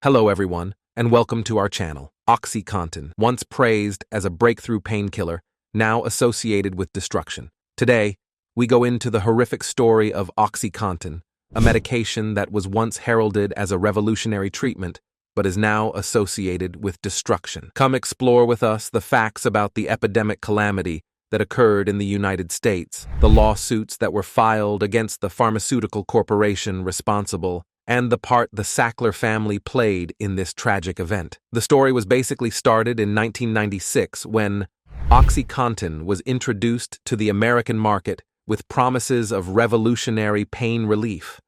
Hello everyone, and welcome to our channel. OxyContin, once praised as a breakthrough painkiller, now associated with destruction. Today, we go into the horrific story of OxyContin, a medication that was once heralded as a revolutionary treatment, but is now associated with destruction. Come explore with us the facts about the epidemic calamity that occurred in the United States, the lawsuits that were filed against the pharmaceutical corporation responsible, and the part the Sackler family played in this tragic event. The story was basically started in 1996 when OxyContin was introduced to the American market with promises of revolutionary pain relief.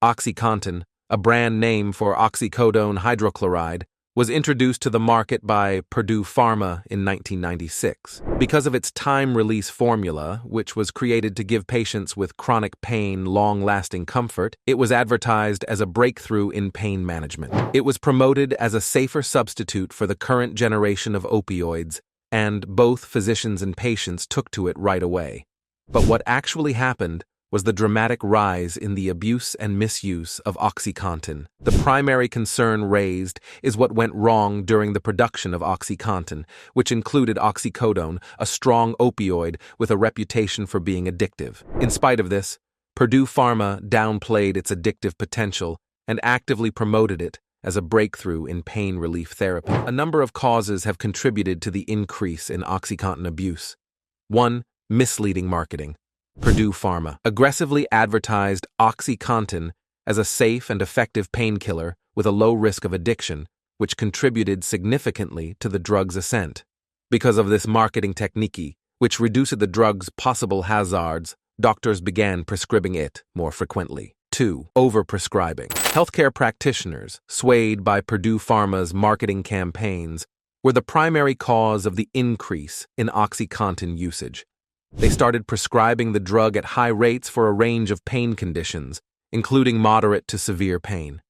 OxyContin, a brand name for oxycodone hydrochloride, was introduced to the market by Purdue Pharma in 1996. Because of its time-release formula, which was created to give patients with chronic pain long-lasting comfort, it was advertised as a breakthrough in pain management. It was promoted as a safer substitute for the current generation of opioids, and both physicians and patients took to it right away. But what actually happened was the dramatic rise in the abuse and misuse of OxyContin. The primary concern raised is what went wrong during the production of OxyContin, which included oxycodone, a strong opioid with a reputation for being addictive. In spite of this, Purdue Pharma downplayed its addictive potential and actively promoted it as a breakthrough in pain relief therapy. A number of causes have contributed to the increase in OxyContin abuse. 1. Misleading marketing. Purdue Pharma aggressively advertised OxyContin as a safe and effective painkiller with a low risk of addiction, which contributed significantly to the drug's ascent. Because of this marketing technique, which reduced the drug's possible hazards, doctors began prescribing it more frequently. 2. Overprescribing. Healthcare practitioners, swayed by Purdue Pharma's marketing campaigns, were the primary cause of the increase in OxyContin usage. They started prescribing the drug at high rates for a range of pain conditions, including moderate to severe pain.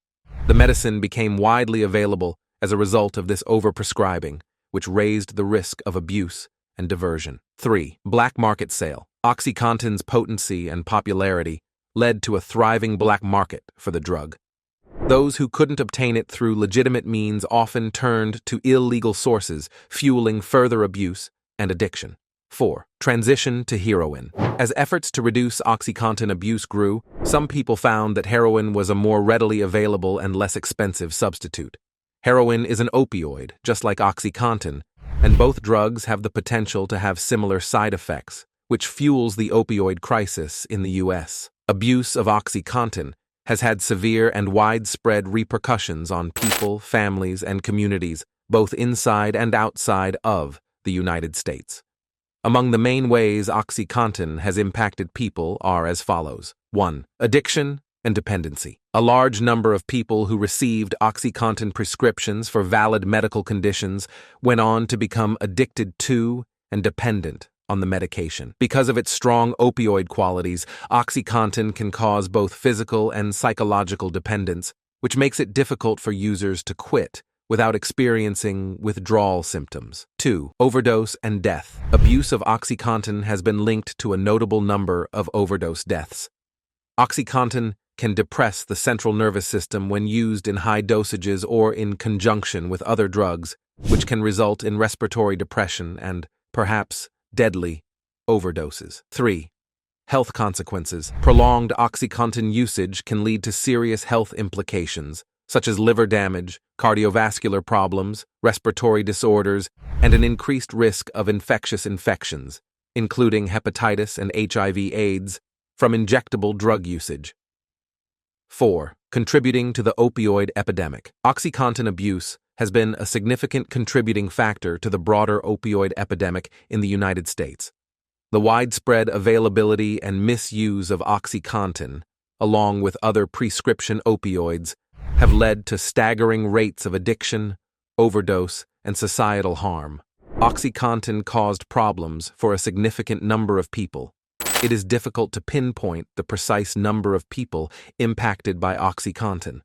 The medicine became widely available as a result of this overprescribing, which raised the risk of abuse and diversion. 3. Black market sale. OxyContin's potency and popularity led to a thriving black market for the drug. Those who couldn't obtain it through legitimate means often turned to illegal sources, fueling further abuse and addiction. 4. Transition to heroin. As efforts to reduce OxyContin abuse grew, some people found that heroin was a more readily available and less expensive substitute. Heroin is an opioid, just like OxyContin, and both drugs have the potential to have similar side effects, which fuels the opioid crisis in the U.S. Abuse of OxyContin has had severe and widespread repercussions on people, families, and communities, both inside and outside of the United States. Among the main ways OxyContin has impacted people are as follows. 1. Addiction and dependency. A large number of people who received OxyContin prescriptions for valid medical conditions went on to become addicted to and dependent on the medication. Because of its strong opioid qualities, OxyContin can cause both physical and psychological dependence, which makes it difficult for users to quit without experiencing withdrawal symptoms. 2. Overdose and death. Abuse of OxyContin has been linked to a notable number of overdose deaths. OxyContin can depress the central nervous system when used in high dosages or in conjunction with other drugs, which can result in respiratory depression and, perhaps, deadly overdoses. 3. Health consequences. Prolonged OxyContin usage can lead to serious health implications, such as liver damage, cardiovascular problems, respiratory disorders, and an increased risk of infectious infections, including hepatitis and HIV/AIDS, from injectable drug usage. 4. Contributing to the opioid epidemic. OxyContin abuse has been a significant contributing factor to the broader opioid epidemic in the United States. The widespread availability and misuse of OxyContin, along with other prescription opioids, have led to staggering rates of addiction, overdose, and societal harm. OxyContin caused problems for a significant number of people. It is difficult to pinpoint the precise number of people impacted by OxyContin.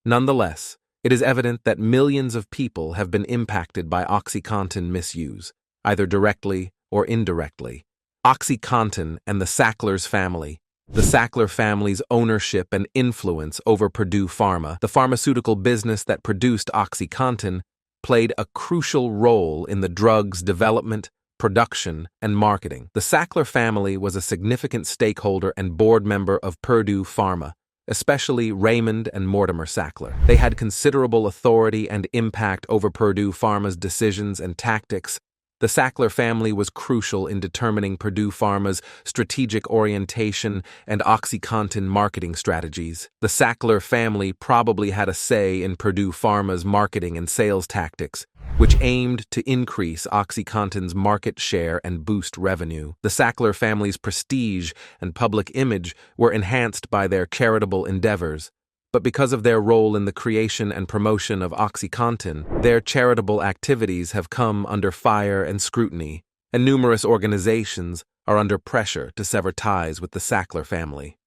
Nonetheless, it is evident that millions of people have been impacted by OxyContin misuse, either directly or indirectly. OxyContin and the Sacklers family The Sackler family's ownership and influence over Purdue Pharma, the pharmaceutical business that produced OxyContin, played a crucial role in the drug's development, production, and marketing. The Sackler family was a significant stakeholder and board member of Purdue Pharma, especially Raymond and Mortimer Sackler. They had considerable authority and impact over Purdue Pharma's decisions and tactics. The Sackler family was crucial in determining Purdue Pharma's strategic orientation and OxyContin marketing strategies. The Sackler family probably had a say in Purdue Pharma's marketing and sales tactics, which aimed to increase OxyContin's market share and boost revenue. The Sackler family's prestige and public image were enhanced by their charitable endeavors, but because of their role in the creation and promotion of OxyContin, their charitable activities have come under fire and scrutiny, and numerous organizations are under pressure to sever ties with the Sackler family.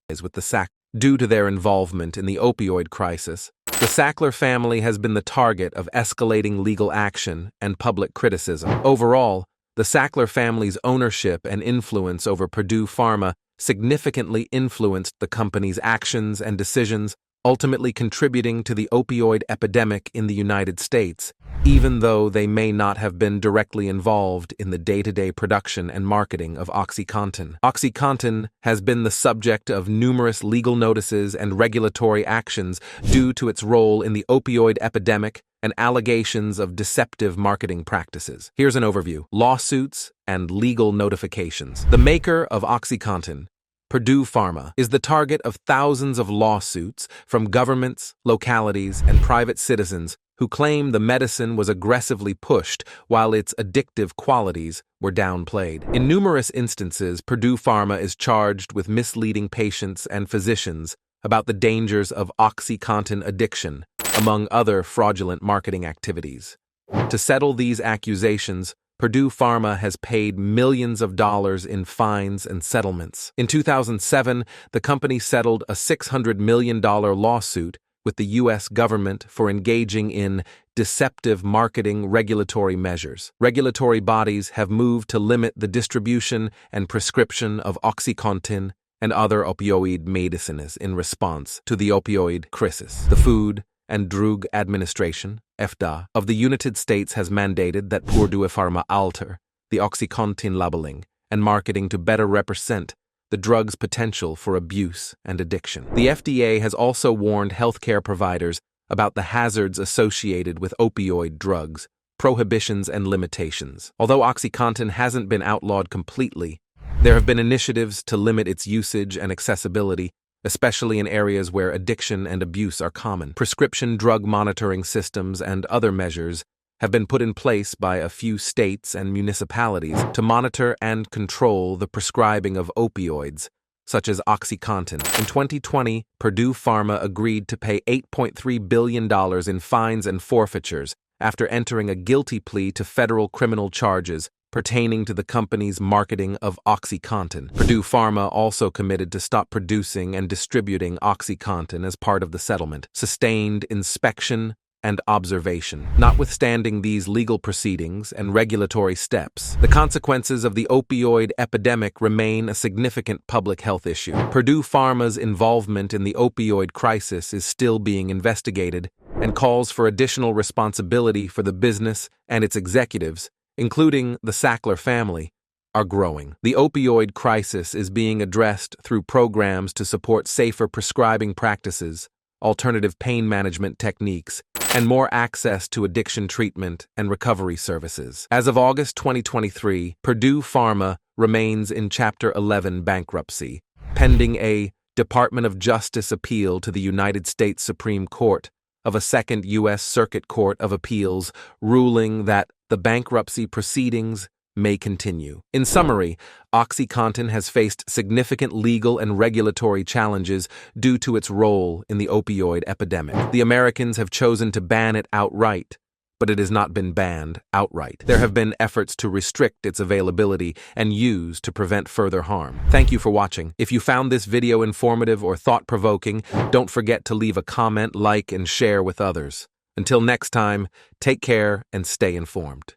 Due to their involvement in the opioid crisis, the Sackler family has been the target of escalating legal action and public criticism. Overall, the Sackler family's ownership and influence over Purdue Pharma significantly influenced the company's actions and decisions, ultimately contributing to the opioid epidemic in the United States, even though they may not have been directly involved in the day-to-day production and marketing of OxyContin. OxyContin has been the subject of numerous legal notices and regulatory actions due to its role in the opioid epidemic and allegations of deceptive marketing practices. Here's an overview: lawsuits and legal notifications. The maker of OxyContin, Purdue Pharma, is the target of thousands of lawsuits from governments, localities, and private citizens who claim the medicine was aggressively pushed while its addictive qualities were downplayed. In numerous instances, Purdue Pharma is charged with misleading patients and physicians about the dangers of OxyContin addiction, among other fraudulent marketing activities. To settle these accusations, Purdue Pharma has paid millions of dollars in fines and settlements. In 2007, the company settled a $600 million lawsuit with the U.S. government for engaging in deceptive marketing regulatory measures. Regulatory bodies have moved to limit the distribution and prescription of OxyContin and other opioid medicines in response to the opioid crisis. The Food and Drug Administration, FDA, of the United States has mandated that Purdue Pharma alter the OxyContin labeling and marketing to better represent the drug's potential for abuse and addiction. The FDA has also warned healthcare providers about the hazards associated with opioid drugs, prohibitions, and limitations. Although OxyContin hasn't been outlawed completely, there have been initiatives to limit its usage and accessibility, especially in areas where addiction and abuse are common. Prescription drug monitoring systems and other measures have been put in place by a few states and municipalities to monitor and control the prescribing of opioids, such as OxyContin. In 2020, Purdue Pharma agreed to pay $8.3 billion in fines and forfeitures after entering a guilty plea to federal criminal charges pertaining to the company's marketing of OxyContin. Purdue Pharma also committed to stop producing and distributing OxyContin as part of the settlement. Sustained inspection and observation. Notwithstanding these legal proceedings and regulatory steps, the consequences of the opioid epidemic remain a significant public health issue. Purdue Pharma's involvement in the opioid crisis is still being investigated and calls for additional responsibility for the business and its executives, including the Sackler family, are growing. The opioid crisis is being addressed through programs to support safer prescribing practices, alternative pain management techniques, and more access to addiction treatment and recovery services. As of August 2023, Purdue Pharma remains in Chapter 11 bankruptcy, pending a Department of Justice appeal to the United States Supreme Court of a Second U.S. Circuit Court of Appeals, ruling that the bankruptcy proceedings may continue. In summary, OxyContin has faced significant legal and regulatory challenges due to its role in the opioid epidemic. The Americans have chosen to ban it outright, but it has not been banned outright. There have been efforts to restrict its availability and use to prevent further harm. Thank you for watching. If you found this video informative or thought-provoking, don't forget to leave a comment, like, and share with others. Until next time, take care and stay informed.